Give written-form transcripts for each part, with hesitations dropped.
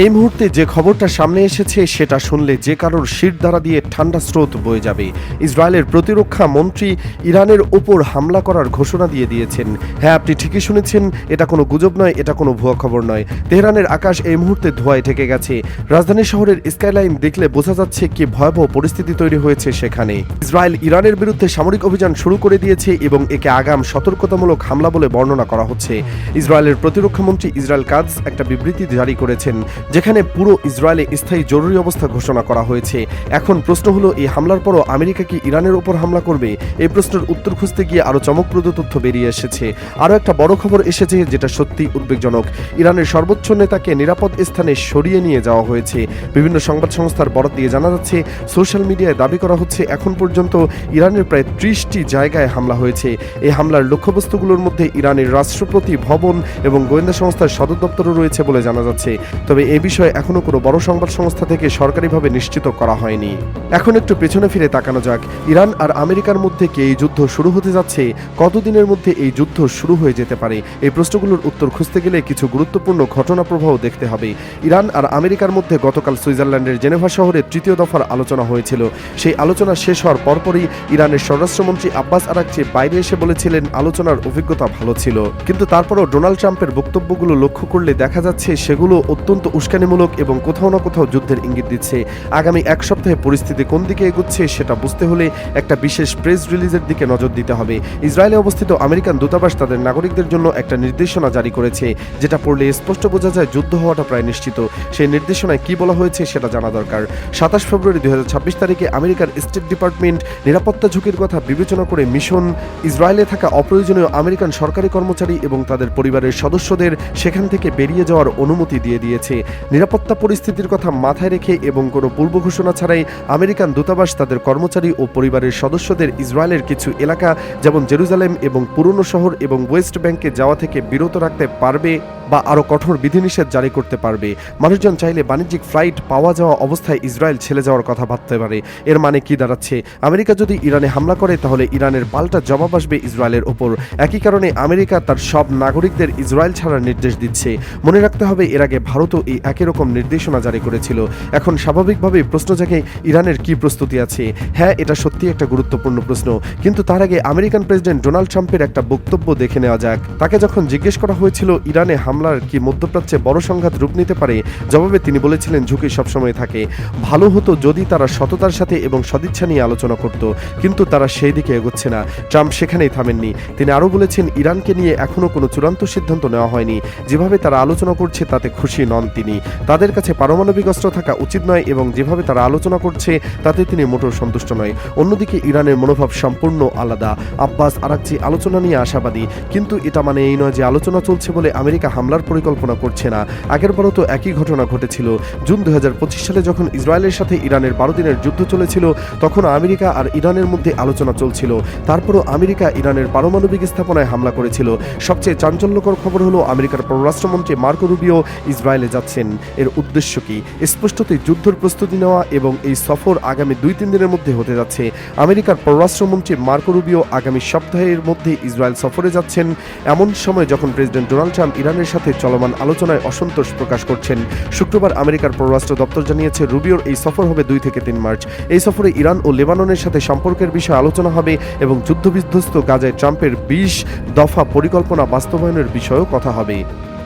এই মুহূর্তে যে খবরটা সামনে এসেছে সেটা শুনলে যে কারোর শিরদাঁড়া দিয়ে ঠান্ডা স্রোত বয়ে যাবে। ইসরায়েলের প্রতিরক্ষা মন্ত্রী ইরানের ওপর হামলা করার ঘোষণা দিয়ে দিয়েছেন। হ্যাঁ, আপনি ঠিকই শুনেছেন, এটা কোনো গুজব নয়, এটা কোনো ভুয়া খবর নয়। তেহরানের আকাশ এই মুহূর্তে ধোঁয়ায় ঢেকে গেছে। রাজধানী শহরের স্কাইলাইন দেখলে বোঝা যাচ্ছে কি ভয়াবহ পরিস্থিতি তৈরি হয়েছে সেখানে। ইসরায়েল ইরানের বিরুদ্ধে সামরিক অভিযান শুরু করে দিয়েছে এবং একে আগাম সতর্কতামূলক হামলা বলে বর্ণনা করা হচ্ছে। ইসরায়েলের প্রতিরক্ষা মন্ত্রী ইসরায়েল কাটজ একটা বিবৃতি জারি করেছেন, যেখানে পুরো ইসরায়েলে স্থায়ী জরুরি অবস্থা ঘোষণা করা হয়েছে। এখন প্রশ্ন হলো, এই হামলার পরও আমেরিকা কি ইরানের উপর হামলা করবে? এই প্রশ্নের উত্তর খুঁজতে গিয়ে আরও চমকপ্রদ তথ্য বেরিয়ে এসেছে। আরও একটা বড় খবর এসেছে যেটা সত্যি উদ্বেগজনক। ইরানের সর্বোচ্চ নেতাকে নিরাপদ স্থানে সরিয়ে নিয়ে যাওয়া হয়েছে। বিভিন্ন সংবাদ সংস্থার বরাত দিয়ে জানা যাচ্ছে, সোশ্যাল মিডিয়ায় দাবি করা হচ্ছে এখন পর্যন্ত ইরানের প্রায় 30টি জায়গায় হামলা হয়েছে। এই হামলার লক্ষ্যবস্তুগুলোর মধ্যে ইরানের রাষ্ট্রপতি ভবন এবং গোয়েন্দা সংস্থার সদর দপ্তরও রয়েছে বলে জানা যাচ্ছে। তবে এই বিষয়ে এখনো কোনো বড় সংবাদ সংস্থা থেকে সরকারিভাবে নিশ্চিত করা হয়নি। এখন একটু পেছনে ফিরে তাকানো যাক। ইরান আর আমেরিকার মধ্যে কি এই যুদ্ধ শুরু হতে যাচ্ছে? কতদিনের মধ্যে এই যুদ্ধ শুরু হয়ে যেতে পারে? এই প্রশ্নগুলোর উত্তর খুঁজতে গেলে কিছু গুরুত্বপূর্ণ ঘটনা প্রবাহ দেখতে হবে। ইরান আর আমেরিকার মধ্যে গতকাল সুইজারল্যান্ডের জেনেভা শহরে তৃতীয় দফার আলোচনা হয়েছিল। সেই আলোচনা শেষ হওয়ার পরপরই ইরানের স্বরাষ্ট্রমন্ত্রী আব্বাস আরাকচি বাইরে এসে বলেছিলেন আলোচনার অভিজ্ঞতা ভালো ছিল। কিন্তু তারপরও ডোনাল্ড ট্রাম্পের বক্তব্যগুলো লক্ষ্য করলে দেখা যাচ্ছে সেগুলো অত্যন্ত উস্কানিমূলক এবং কোথাও না কোথাও যুদ্ধের ইঙ্গিত দিচ্ছে। আগামী এক সপ্তাহে পরিস্থিতি কোন দিকে এগোচ্ছে সেটা বুঝতে হলে একটা বিশেষ প্রেস রিলিজের দিকে নজর দিতে হবে। ইসরায়েলে অবস্থিত আমেরিকান দূতাবাস তাদের নাগরিকদের জন্য একটা নির্দেশনা জারি করেছে, যেটা পড়লে স্পষ্ট বোঝা যায় যুদ্ধ হওয়াটা প্রায় নিশ্চিত। সেই নির্দেশনায় কি বলা হয়েছে সেটা জানা দরকার। 27 ফেব্রুয়ারি 2026 তারিখে আমেরিকার স্টেট ডিপার্টমেন্ট নিরাপত্তা ঝুঁকির কথা বিবেচনা করে মিশন ইসরায়েলে থাকা অপ্রয়োজনীয় আমেরিকান সরকারি কর্মচারী এবং তাদের পরিবারের সদস্যদের সেখান থেকে বেরিয়ে যাওয়ার অনুমতি দিয়ে দিয়েছে। নিরাপত্তা পরিস্থিতির কথা মাথায় রেখে এবং কোনো পূর্ব ঘোষণা ছাড়াই আমেরিকান দূতাবাস তাদের কর্মচারী ও পরিবারের সদস্যদের ইসরায়েলের কিছু এলাকা যেমন জেরুজালেম এবং পুরনো শহর এবং ওয়েস্ট ব্যাংকে যাওয়া থেকে বিরত রাখতে পারবে বা আরও কঠোর বিধিনিষেধ জারি করতে পারবে। মানুষজন চাইলে বাণিজ্যিক ফ্লাইট পাওয়া যাওয়া অবস্থায় ইসরায়েল ছেড়ে যাওয়ার কথা ভাবতে পারে। এর মানে কি দাঁড়াচ্ছে? আমেরিকা যদি ইরানে হামলা করে তাহলে ইরানের পাল্টা জবাব আসবে ইসরায়েলের ওপর। একই কারণে আমেরিকা তার সব নাগরিকদের ইসরায়েল ছাড়ার নির্দেশ দিচ্ছে। মনে রাখতে হবে, এর আগে ভারতও এই একই রকম নির্দেশনা জারি করেছিল। এখন স্বাভাবিকভাবেই প্রশ্ন জাগে, ইরানের কি প্রস্তুতি আছে? হ্যাঁ, এটা সত্যি একটা গুরুত্বপূর্ণ প্রশ্ন। কিন্তু তার আগে আমেরিকান প্রেসিডেন্ট ডোনাল্ড ট্রাম্পের একটা বক্তব্য দেখে নেওয়া যাক। তাকে যখন জিজ্ঞেস করা হয়েছিল ইরানে হামলার কি মধ্যপ্রাচ্যে বড় সংঘাত রূপ নিতে পারে, জবাবে তিনি বলেছিলেন ঝুঁকি সবসময় থাকে। ভালো হতো যদি তারা সততার সাথে এবং সদিচ্ছা নিয়ে আলোচনা করত, কিন্তু তারা সেই দিকে এগোচ্ছে না। ট্রাম্প সেখানেই থামেননি। তিনি আরও বলেছেন, ইরানকে নিয়ে এখনও কোনো চূড়ান্ত সিদ্ধান্ত নেওয়া হয়নি। যেভাবে তারা আলোচনা করছে তাতে খুশি নন তিনি। তাদের কাছে পারমাণবিক অস্ত্র থাকা উচিত নয় এবং যেভাবে তারা আলোচনা করছে তাতে তিনি মোটেও সন্তুষ্ট নয়। অন্যদিকে ইরানের মনোভাব সম্পূর্ণ আলাদা। আব্বাস আরাকচি আলোচনা নিয়ে আশাবাদী, কিন্তু এটা মানে এই নয় যে আলোচনা চলছে বলে আমেরিকা হামলার পরিকল্পনা করছে না। আগেরবারও তো একই ঘটনা ঘটেছিল। জুন 2025 সালে যখন ইসরায়েলের সাথে ইরানের 12 দিনের যুদ্ধ চলেছিল, তখন আমেরিকা আর ইরানের মধ্যে আলোচনা চলছিল। তারপরও আমেরিকা ইরানের পারমাণবিক স্থাপনায় হামলা করেছিল। সবচেয়ে চাঞ্চল্যকর খবর হলো আমেরিকার পররাষ্ট্রমন্ত্রী মার্কো রুবিও ইসরায়েলে যাচ্ছেন। এর উদ্দেশ্য কি? স্পষ্টতই যুদ্ধের প্রস্তুতি নেওয়া এবং এই সফর আগামী 2-3 দিনের মধ্যে হতে যাচ্ছে। আমেরিকার পররাষ্ট্রমন্ত্রী মার্কো রুবিও আগামী সপ্তাহের মধ্যে ইসরায়েল সফরে যাচ্ছেন, এমন সময় যখন প্রেসিডেন্ট ডোনাল্ড ট্রাম্প ইরানের সাথে চলমান আলোচনায় অসন্তোষ প্রকাশ করছেন। শুক্রবার আমেরিকার পররাষ্ট্র দপ্তর জানিয়েছে, রুবিওর এই সফর হবে 2 থেকে 3 মার্চ। এই সফরে ইরান ও লেবাননের সাথে সম্পর্কের বিষয়ে আলোচনা হবে এবং যুদ্ধবিধ্বস্ত গাজায় ট্রাম্পের 20 দফা পরিকল্পনা বাস্তবায়নের বিষয়েও কথা হবে।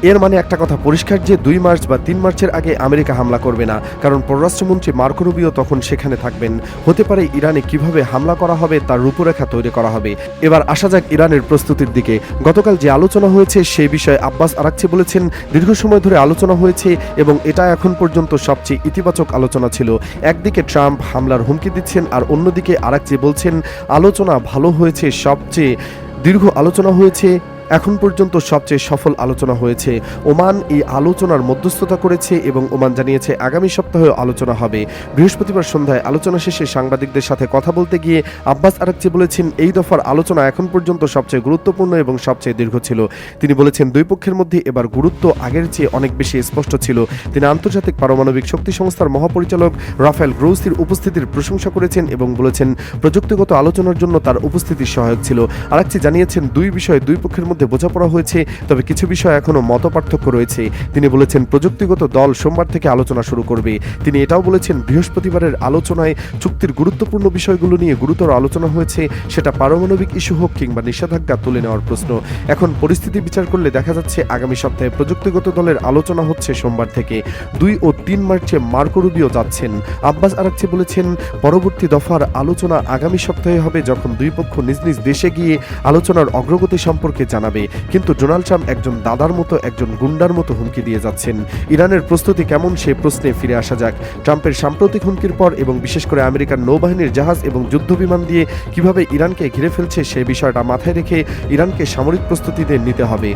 এর মানে একটা কথা পরিষ্কার যে 2 মার্চ বা 3 মার্চের আগে আমেরিকা হামলা করবে না, কারণ পররাষ্ট্রমন্ত্রী মার্কো রুবিও তখন সেখানে থাকবেন। হতে পারে ইরানে কিভাবে হামলা করা হবে তার রূপরেখা তৈরি করা হবে। এবার আসা যাক ইরানের প্রস্তুতির দিকে। গতকাল যে আলোচনা হয়েছে সেই বিষয়ে আব্বাস আরাকচি বলেছেন, দীর্ঘ সময় ধরে আলোচনা হয়েছে এবং এটা এখন পর্যন্ত সবচেয়ে ইতিবাচক আলোচনা ছিল। একদিকে ট্রাম্প হামলার হুমকি দিচ্ছেন আর অন্যদিকে আরাকচি বলছেন আলোচনা ভালো হয়েছে, সবচেয়ে দীর্ঘ আলোচনা হয়েছে, এখন পর্যন্ত সবচেয়ে সফল আলোচনা হয়েছে। ওমান এই আলোচনার মধ্যস্থতা করেছে এবং ওমান জানিয়েছে আগামী সপ্তাহেও আলোচনা হবে। বৃহস্পতিবার সন্ধ্যায় আলোচনা শেষে সাংবাদিকদের সাথে কথা বলতে গিয়ে আব্বাস আরাকচি বলেছেন, এই দফার আলোচনা এখন পর্যন্ত সবচেয়ে গুরুত্বপূর্ণ এবং সবচেয়ে দীর্ঘ ছিল। তিনি বলেছেন, দুই পক্ষের মধ্যে এবার গুরুত্ব আগের চেয়ে অনেক বেশি স্পষ্ট ছিল। তিনি আন্তর্জাতিক পারমাণবিক শক্তি সংস্থার মহাপরিচালক রাফায়েল গ্রোসির উপস্থিতির প্রশংসা করেছেন এবং বলেছেন প্রযুক্তিগত আলোচনার জন্য তার উপস্থিতি সহায়ক ছিল। আরাকচি জানিয়েছেন, দুই বিষয়ে দুই পক্ষের মধ্যে মধ্যে বোঝাপড়া হয়েছে, তবে কিছু বিষয় এখনও মতপার্থক্য রয়েছে। তিনি বলেছেন প্রযুক্তিগত দল সোমবার থেকে আলোচনা শুরু করবে। তিনি এটাও বলেছেন বৃহস্পতিবারের আলোচনায় চুক্তির গুরুত্বপূর্ণ বিষয়গুলো নিয়ে গুরুতর আলোচনা হয়েছে, সেটা পারমাণবিক ইস্যু হোক কিংবা নিষেধাজ্ঞা তুলে নেওয়ার প্রশ্ন। এখন পরিস্থিতি বিচার করলে দেখা যাচ্ছে আগামী সপ্তাহে প্রযুক্তিগত দলের আলোচনা হচ্ছে সোমবার থেকে। 2 ও 3 মার্চে মার্কো রুবিও যাচ্ছেন। আব্বাস আরাকচি বলেছেন পরবর্তী দফার আলোচনা আগামী সপ্তাহে হবে, যখন দুই পক্ষ নিজ নিজ দেশে গিয়ে আলোচনার অগ্রগতি সম্পর্কে জানাবে। কিন্তু ডোনাল্ড ট্রাম্প একজন দাদার মতো, একজন গুন্ডার মতো হুমকি দিয়ে যাচ্ছেন। ইরানের প্রস্তুতি কেমন সে প্রশ্নে ফিরে আসা যাক। ট্রাম্পের সাম্প্রতিক হুমকির পর এবং বিশেষ করে আমেরিকার নৌবাহিনীর জাহাজ এবং যুদ্ধবিমান দিয়ে কিভাবে ইরানকে ঘিরে ফেলছে সে বিষয়টা মাথায় রেখে ইরানকে সামরিক প্রস্তুতিতে নিতে হবে।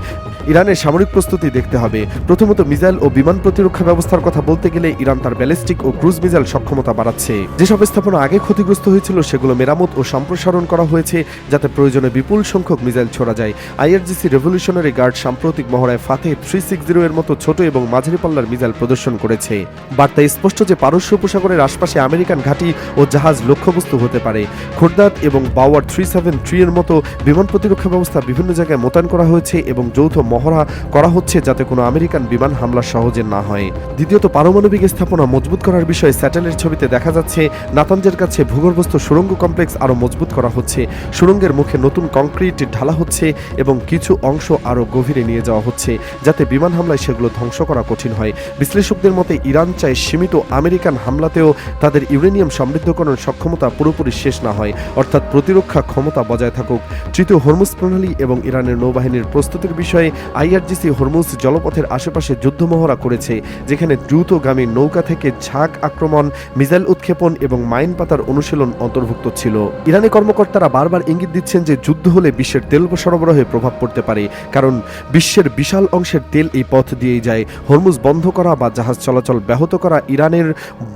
ইরানের সামরিক প্রস্তুতি দেখতে হবে। প্রথমত মিসাইল ও বিমান প্রতিরক্ষা ব্যবস্থার কথা বলতে গেলে ইরান তার ব্যালিস্টিক ও ক্রুজ মিসাইল সক্ষমতা বাড়াচ্ছে। যেসব স্থাপনা আগে ক্ষতিগ্রস্ত হয়েছিল সেগুলো মেরামত ও সম্প্রসারণ করা হয়েছে, যাতে প্রয়োজনে বিপুল সংখ্যক মিসাইল ছোড়া যায়। আইআরজিসি রেভলিউশনারি গার্ড সাম্প্রতিক মহড়ায় ফাতেহ 360 এর মতো ছোট এবং মাঝারি পাল্লার মিসাইল প্রদর্শন করেছে। বার্তায় স্পষ্ট যে পারস্য উপসাগরের আশপাশে আমেরিকান ঘাঁটি ও জাহাজ লক্ষ্যবস্তু হতে পারে। খোরদাদ এবং বাওয়ার 373 এর মতো বিমান প্রতিরক্ষা ব্যবস্থা বিভিন্ন জায়গায় মোতায়েন করা হয়েছে এবং যৌথ মহড়া করা হচ্ছে যাতে কোনো আমেরিকান বিমান হামলা সহজে না হয়। দ্বিতীয়ত পারমাণবিক স্থাপনা মজবুত করার বিষয়ে স্যাটেলাইট ছবিতে দেখা যাচ্ছে নাতানজের কাছে ভূগর্ভস্থ সুড়ঙ্গ কমপ্লেক্স আরও মজবুত করা হচ্ছে। সুড়ঙ্গের মুখে নতুন কংক্রিট ঢালা হচ্ছে এবং কিছু অংশ আরও গভীরে নিয়ে যাওয়া হচ্ছে, যাতে বিমান হামলায় সেগুলো ধ্বংস করা কঠিন হয়। বিশ্লেষকদের মতে ইরান চায় সীমিত আমেরিকান হামলাতেও তাদের ইউরেনিয়াম সমৃদ্ধকরণ সক্ষমতা পুরোপুরি শেষ না হয়, অর্থাৎ প্রতিরক্ষা ক্ষমতা বজায় থাকুক। তৃতীয়, হরমুজ প্রণালী এবং ইরানের নৌবাহিনীর প্রস্তুতির বিষয়ে আইআরজিসি হরমুজ জলপথের আশেপাশে যুদ্ধমহড়া করেছে, যেখানে দ্রুতগামী নৌকা থেকে ঝাঁক আক্রমণ, মিসাইল উৎক্ষেপণ এবং মাইন পাতার অনুশীলন অন্তর্ভুক্ত ছিল। ইরানি কর্মকর্তারা বারবার ইঙ্গিত দিচ্ছেন যে যুদ্ধ হলে বিশ্বের তেল সরবরাহে প্রভাব পড়তে পারে, কারণ বিশ্বের বিশাল অংশের তেল এই পথ দিয়েই যায়। হরমুজ বন্ধ করা বা জাহাজ চলাচল ব্যাহত করা ইরানের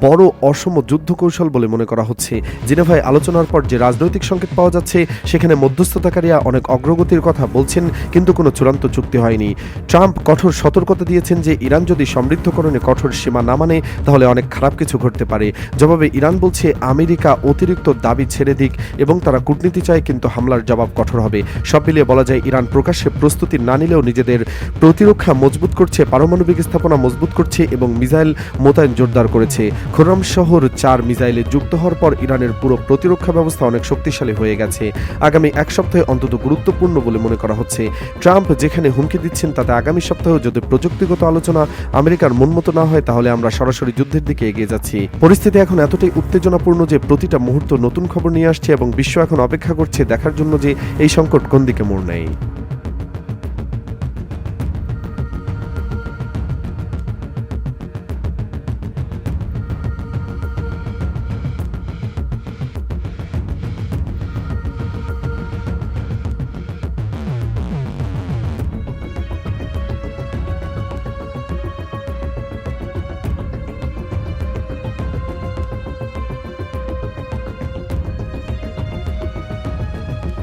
বড় অসম যুদ্ধ কৌশল বলে মনে করা হচ্ছে। জেনেভায় আলোচনার পর যে রাজনৈতিক সংকেত পাওয়া যাচ্ছে, সেখানে মধ্যস্থতাকারীরা অনেক অগ্রগতির কথা বলছেন, কিন্তু কোনো চূড়ান্ত চুক্তি হয়নি। ট্রাম্প কঠোর সতর্কতা দিয়েছেন যে ইরান যদি সমৃদ্ধকরণে কঠোর সীমা না মানে তাহলে অনেক খারাপ কিছু ঘটতে পারে। জবাবে ইরান বলছে আমেরিকা অতিরিক্ত দাবি ছেড়ে দিক এবং তারা কূটনীতি চায়, কিন্তু হামলার জবাব কঠোর হবে। সব মিলিয়ে বলা যায় ইরান প্রকাশ্যে প্রস্তুতি না নিলেও নিজেদের প্রতিরক্ষা মজবুত করছে, পারমাণবিক স্থাপনা মজবুত করছে এবং মিসাইল মোতায়েন জোরদার করেছে। খোরাম শহর 4 মিসাইলে যুক্ত হওয়ার পর ইরানের পুরো প্রতিরক্ষা ব্যবস্থা অনেক শক্তিশালী হয়ে গেছে। আগামী এক সপ্তাহে অন্তত গুরুত্বপূর্ণ বলে মনে করা হচ্ছে। ট্রাম্প যেখানে হুমকি দিচ্ছেন তাতে আগামী সপ্তাহেও যদি প্রযুক্তিগত আলোচনা আমেরিকার মনমতো না হয় তাহলে আমরা সরাসরি যুদ্ধের দিকে এগিয়ে যাচ্ছি। পরিস্থিতি এখন এতটাই উত্তেজনাপূর্ণ যে প্রতিটা মুহূর্ত নতুন খবর নিয়ে আসছে এবং বিশ্ব এখন অপেক্ষা করছে দেখার জন্য যে এই সংকট কোন দিকে মোড় নেয়।